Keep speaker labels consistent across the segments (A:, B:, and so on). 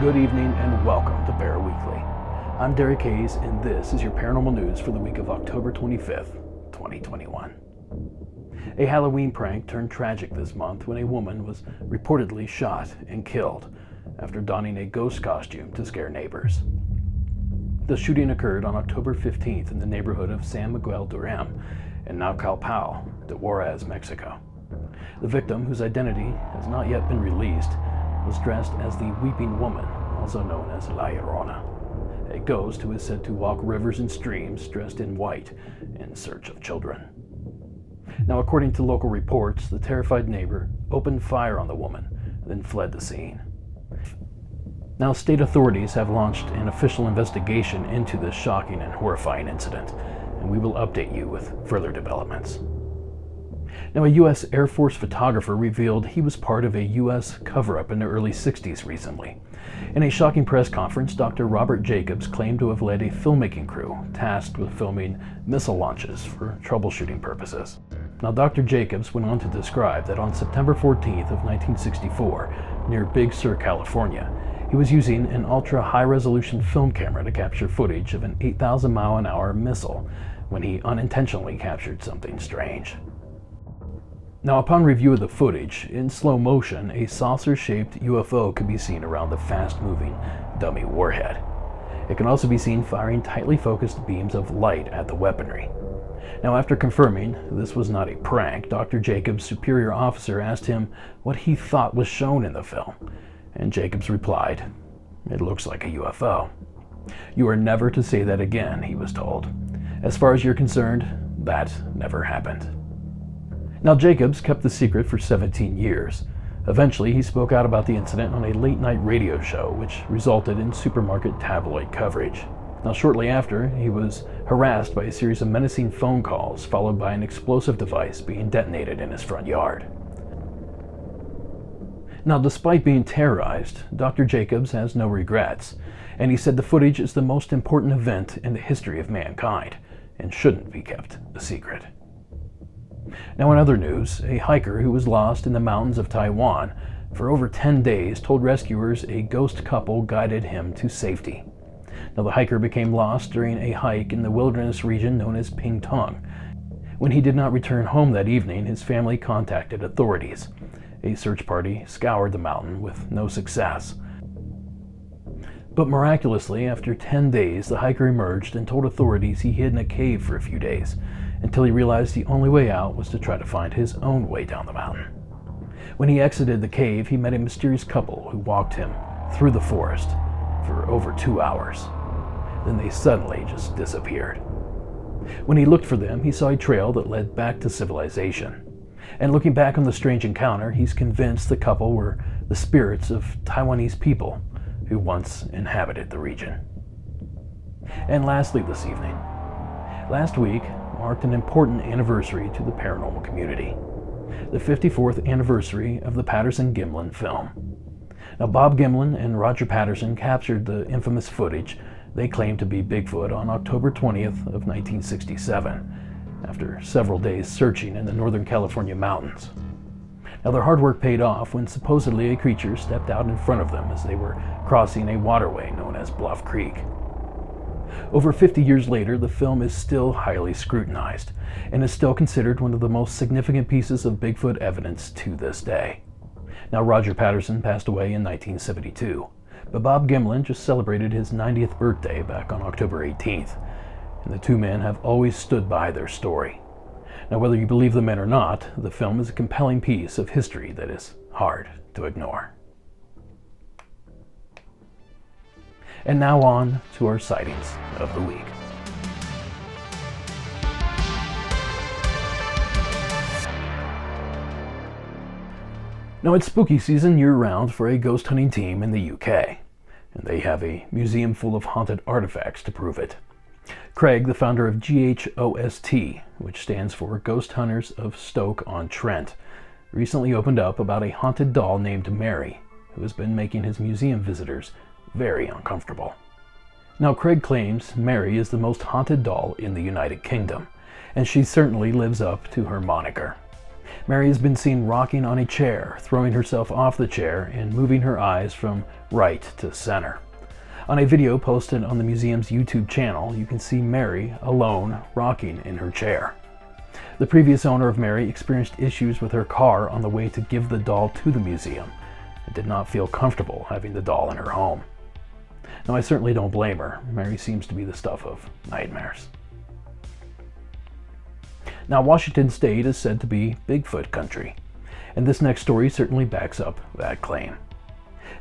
A: good evening, and welcome to ParaWeekly. I'm Derek Hayes, and this is your paranormal news for the week of October 25th, 2021. A Halloween prank turned tragic this month when a woman was reportedly shot and killed after donning a ghost costume to scare neighbors. The shooting occurred on October 15th in the neighborhood of San Miguel Durham in Naucalpan de Juarez, Mexico. The victim, whose identity has not yet been released, was dressed as the Weeping Woman, also known as La Llorona, a ghost who is said to walk rivers and streams dressed in white in search of children. Now, according to local reports, the terrified neighbor opened fire on the woman, then fled the scene. Now, state authorities have launched an official investigation into this shocking and horrifying incident, and we will update you with further developments. Now, a U.S. Air Force photographer revealed he was part of a U.S. cover-up in the early 60s recently. In a shocking press conference, Dr. Robert Jacobs claimed to have led a filmmaking crew tasked with filming missile launches for troubleshooting purposes. Now, Dr. Jacobs went on to describe that on September 14th of 1964, near Big Sur, California, he was using an ultra-high-resolution film camera to capture footage of an 8,000-mile-an-hour missile when he unintentionally captured something strange. Now, upon review of the footage, in slow motion, a saucer-shaped UFO can be seen around the fast-moving dummy warhead. It can also be seen firing tightly focused beams of light at the weaponry. Now, after confirming this was not a prank, Dr. Jacobs' superior officer asked him what he thought was shown in the film, and Jacobs replied, "It looks like a UFO." "You are never to say that again," he was told. "As far as you're concerned, that never happened." Now, Jacobs kept the secret for 17 years. Eventually, he spoke out about the incident on a late-night radio show, which resulted in supermarket tabloid coverage. Now, shortly after, he was harassed by a series of menacing phone calls, followed by an explosive device being detonated in his front yard. Now, despite being terrorized, Dr. Jacobs has no regrets, and he said the footage is the most important event in the history of mankind and shouldn't be kept a secret. Now, in other news, a hiker who was lost in the mountains of Taiwan for over 10 days told rescuers a ghost couple guided him to safety. Now, the hiker became lost during a hike in the wilderness region known as Pingtung. When he did not return home that evening, his family contacted authorities. A search party scoured the mountain with no success. But miraculously, after 10 days, the hiker emerged and told authorities he hid in a cave for a few days, until he realized the only way out was to try to find his own way down the mountain. When he exited the cave, he met a mysterious couple who walked him through the forest for over 2 hours. Then they suddenly just disappeared. When he looked for them, he saw a trail that led back to civilization. And looking back on the strange encounter, he's convinced the couple were the spirits of Taiwanese people who once inhabited the region. And lastly this evening, last week marked an important anniversary to the paranormal community, the 54th anniversary of the Patterson-Gimlin film. Now, Bob Gimlin and Roger Patterson captured the infamous footage they claimed to be Bigfoot on October 20th of 1967, after several days searching in the Northern California mountains. Now, their hard work paid off when supposedly a creature stepped out in front of them as they were crossing a waterway known as Bluff Creek. Over 50 years later, the film is still highly scrutinized and is still considered one of the most significant pieces of Bigfoot evidence to this day. Now, Roger Patterson passed away in 1972, but Bob Gimlin just celebrated his 90th birthday back on October 18th, and the two men have always stood by their story. Now, whether you believe the men or not, the film is a compelling piece of history that is hard to ignore. And now on to our sightings of the week. Now, it's spooky season year-round for a ghost hunting team in the UK, and they have a museum full of haunted artifacts to prove it. Craig, the founder of GHOST, which stands for Ghost Hunters of Stoke-on-Trent, recently opened up about a haunted doll named Mary, who has been making his museum visitors very uncomfortable. Now, Craig claims Mary is the most haunted doll in the United Kingdom, and she certainly lives up to her moniker. Mary has been seen rocking on a chair, throwing herself off the chair, and moving her eyes from right to center. On a video posted on the museum's YouTube channel, you can see Mary alone rocking in her chair. The previous owner of Mary experienced issues with her car on the way to give the doll to the museum and did not feel comfortable having the doll in her home. Now, I certainly don't blame her. Mary seems to be the stuff of nightmares. Now, Washington State is said to be Bigfoot country, and this next story certainly backs up that claim.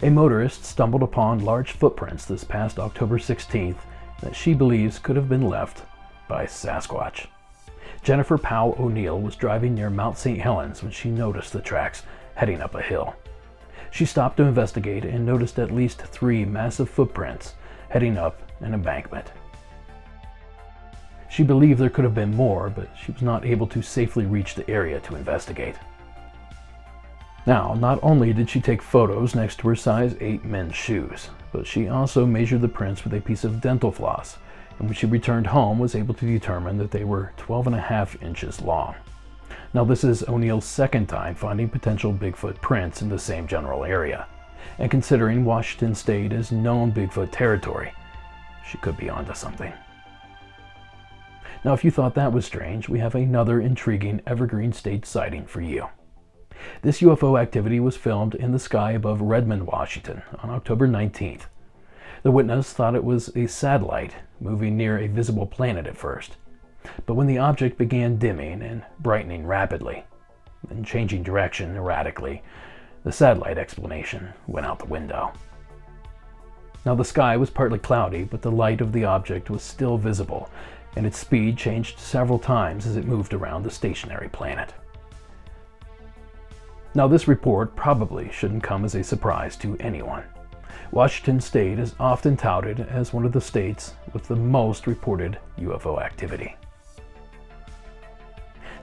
A: A motorist stumbled upon large footprints this past October 16th that she believes could have been left by Sasquatch. Jennifer Powell O'Neill was driving near Mount St. Helens when she noticed the tracks heading up a hill. She stopped to investigate and noticed at least 3 massive footprints heading up an embankment. She believed there could have been more, but she was not able to safely reach the area to investigate. Now, not only did she take photos next to her size 8 men's shoes, but she also measured the prints with a piece of dental floss, and when she returned home was able to determine that they were 12.5 inches long. Now, this is O'Neill's second time finding potential Bigfoot prints in the same general area, and considering Washington State is known Bigfoot territory, she could be onto something. Now, if you thought that was strange, we have another intriguing Evergreen State sighting for you. This UFO activity was filmed in the sky above Redmond, Washington on October 19th. The witness thought it was a satellite moving near a visible planet at first, but when the object began dimming and brightening rapidly, and changing direction erratically, the satellite explanation went out the window. Now, the sky was partly cloudy, but the light of the object was still visible, and its speed changed several times as it moved around the stationary planet. Now, this report probably shouldn't come as a surprise to anyone. Washington State is often touted as one of the states with the most reported UFO activity.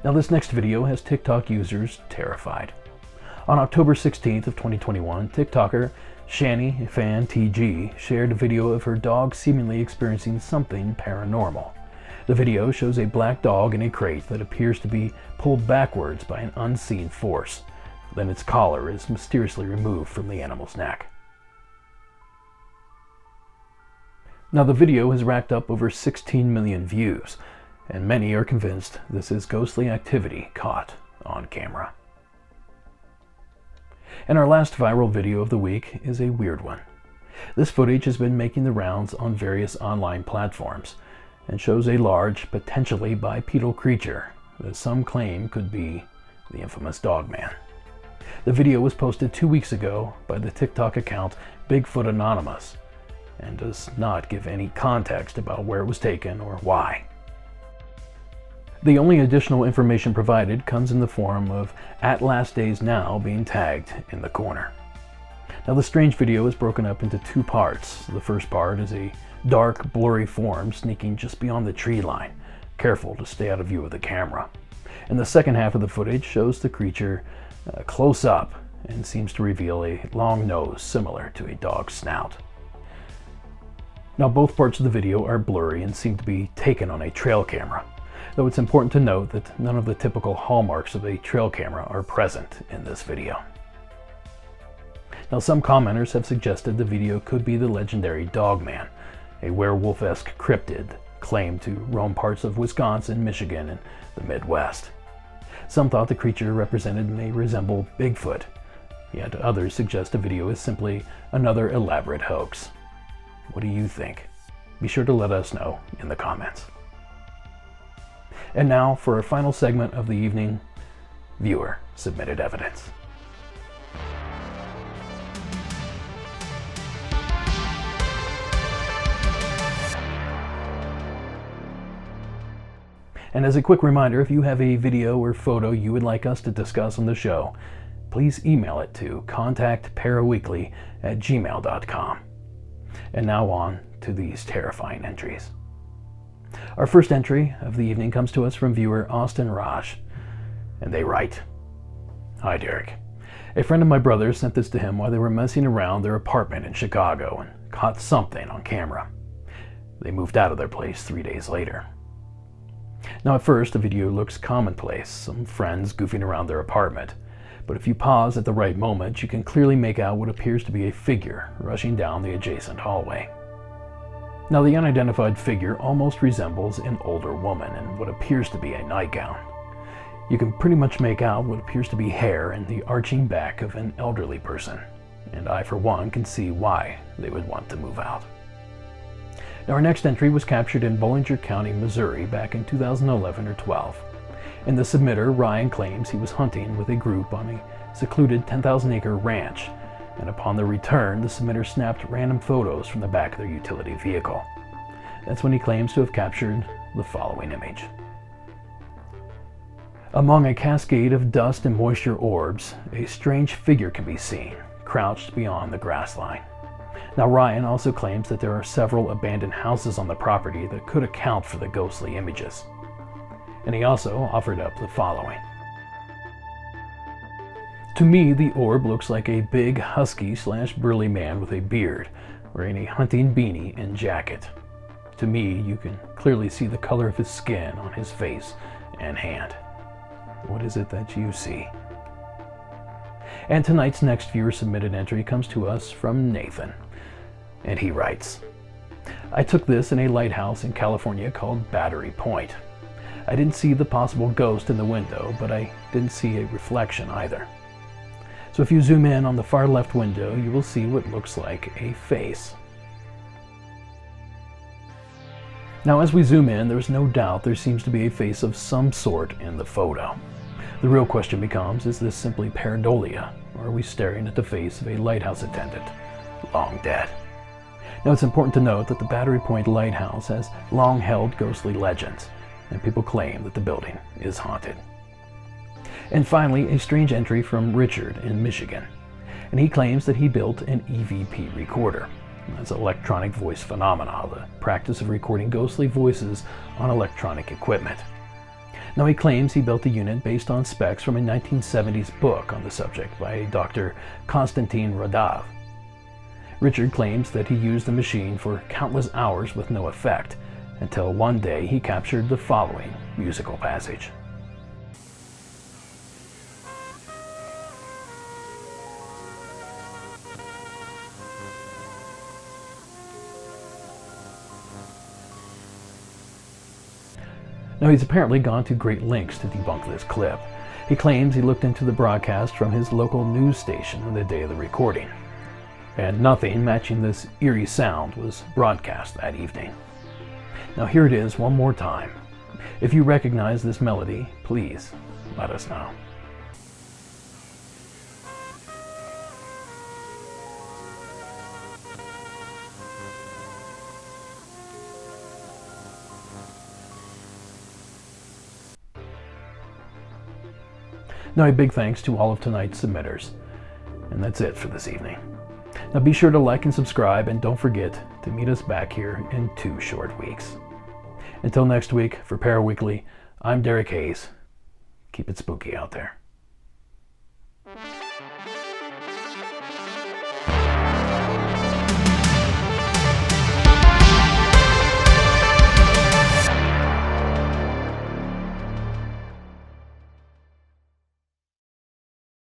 A: Now, this next video has TikTok users terrified. On October 16th of 2021, TikToker Shani Fan TG shared a video of her dog seemingly experiencing something paranormal. The video shows a black dog in a crate that appears to be pulled backwards by an unseen force. Then its collar is mysteriously removed from the animal's neck. Now, the video has racked up over 16 million views, and many are convinced this is ghostly activity caught on camera. And our last viral video of the week is a weird one. This footage has been making the rounds on various online platforms and shows a large, potentially bipedal creature that some claim could be the infamous Dogman. The video was posted 2 weeks ago by the TikTok account Bigfoot Anonymous and does not give any context about where it was taken or why. The only additional information provided comes in the form of @LastDaysNow being tagged in the corner. Now, the strange video is broken up into 2 parts. The first part is a dark, blurry form sneaking just beyond the tree line, careful to stay out of view of the camera. And the second half of the footage shows the creature close up and seems to reveal a long nose similar to a dog's snout. Now, both parts of the video are blurry and seem to be taken on a trail camera, though it's important to note that none of the typical hallmarks of a trail camera are present in this video. Now, some commenters have suggested the video could be the legendary Dogman, a werewolf-esque cryptid claimed to roam parts of Wisconsin, Michigan, and the Midwest. Some thought the creature represented may resemble Bigfoot, yet others suggest the video is simply another elaborate hoax. What do you think? Be sure to let us know in the comments. And now for our final segment of the evening, viewer submitted evidence. And as a quick reminder, if you have a video or photo you would like us to discuss on the show, please email it to ContactParaWeekly@gmail.com. And now on to these terrifying entries. Our first entry of the evening comes to us from viewer Austin Raj, and they write, "Hi Derek. A friend of my brother sent this to him while they were messing around their apartment in Chicago and caught something on camera. They moved out of their place 3 days later. Now at first the video looks commonplace, some friends goofing around their apartment. But if you pause at the right moment, you can clearly make out what appears to be a figure rushing down the adjacent hallway. Now the unidentified figure almost resembles an older woman in what appears to be a nightgown. You can pretty much make out what appears to be hair and the arching back of an elderly person, and I for one can see why they would want to move out. Now our next entry was captured in Bollinger County, Missouri back in 2011 or 12. In the submitter, Ryan claims he was hunting with a group on a secluded 10,000-acre ranch, and upon their return, the submitter snapped random photos from the back of their utility vehicle. That's when he claims to have captured the following image. Among a cascade of dust and moisture orbs, a strange figure can be seen, crouched beyond the grass line. Now Ryan also claims that there are several abandoned houses on the property that could account for the ghostly images. And he also offered up the following. To me, the orb looks like a big, husky/burly man with a beard, wearing a hunting beanie and jacket. To me, you can clearly see the color of his skin on his face and hand. What is it that you see? And tonight's next viewer-submitted entry comes to us from Nathan. And he writes, I took this in a lighthouse in California called Battery Point. I didn't see the possible ghost in the window, but I didn't see a reflection either. So if you zoom in on the far left window, you will see what looks like a face. Now as we zoom in, there's no doubt there seems to be a face of some sort in the photo. The real question becomes, is this simply pareidolia, or are we staring at the face of a lighthouse attendant, long dead? Now it's important to note that the Battery Point Lighthouse has long held ghostly legends, and people claim that the building is haunted. And finally, a strange entry from Richard in Michigan, and he claims that he built an EVP recorder. That's electronic voice phenomena, the practice of recording ghostly voices on electronic equipment. Now he claims he built the unit based on specs from a 1970s book on the subject by Dr. Konstantin Radov. Richard claims that he used the machine for countless hours with no effect, until one day he captured the following musical passage. Now he's apparently gone to great lengths to debunk this clip. He claims he looked into the broadcast from his local news station on the day of the recording, and nothing matching this eerie sound was broadcast that evening. Now here it is one more time. If you recognize this melody, please let us know. Now a big thanks to all of tonight's submitters. And that's it for this evening. Now be sure to like and subscribe, and don't forget to meet us back here in 2 short weeks. Until next week, for ParaWeekly, I'm Derek Hayes. Keep it spooky out there.